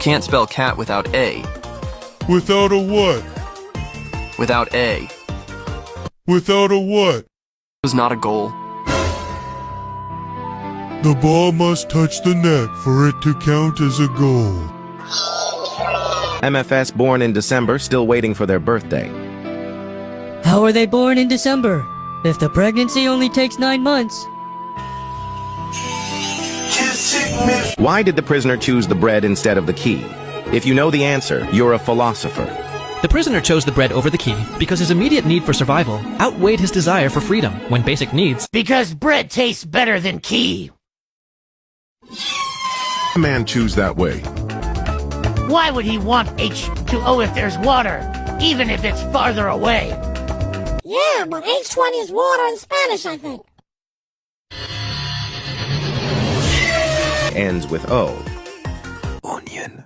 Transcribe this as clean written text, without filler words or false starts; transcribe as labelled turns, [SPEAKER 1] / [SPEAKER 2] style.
[SPEAKER 1] can't spell cat without A.
[SPEAKER 2] Without a what?
[SPEAKER 1] Without A.
[SPEAKER 2] Without a what?
[SPEAKER 1] It was not a goal.
[SPEAKER 2] The ball must touch the net for it to count as a goal.
[SPEAKER 3] MFS born in December, still waiting for their birthday.
[SPEAKER 4] How are they born in December? If the pregnancy only takes 9 months.
[SPEAKER 3] Why did the prisoner choose the bread instead of the key? If you know the answer, you're a philosopher.
[SPEAKER 5] The prisoner chose the bread over the key because his immediate need for survival outweighed his desire for freedom when basic needs.
[SPEAKER 6] Because bread tastes better than key.
[SPEAKER 7] A man choose that way.
[SPEAKER 6] Why would he want H2O if there's water, even if it's farther away?
[SPEAKER 8] Yeah, but H20 is water in Spanish, I think.
[SPEAKER 3] Ends with O.
[SPEAKER 1] Onion.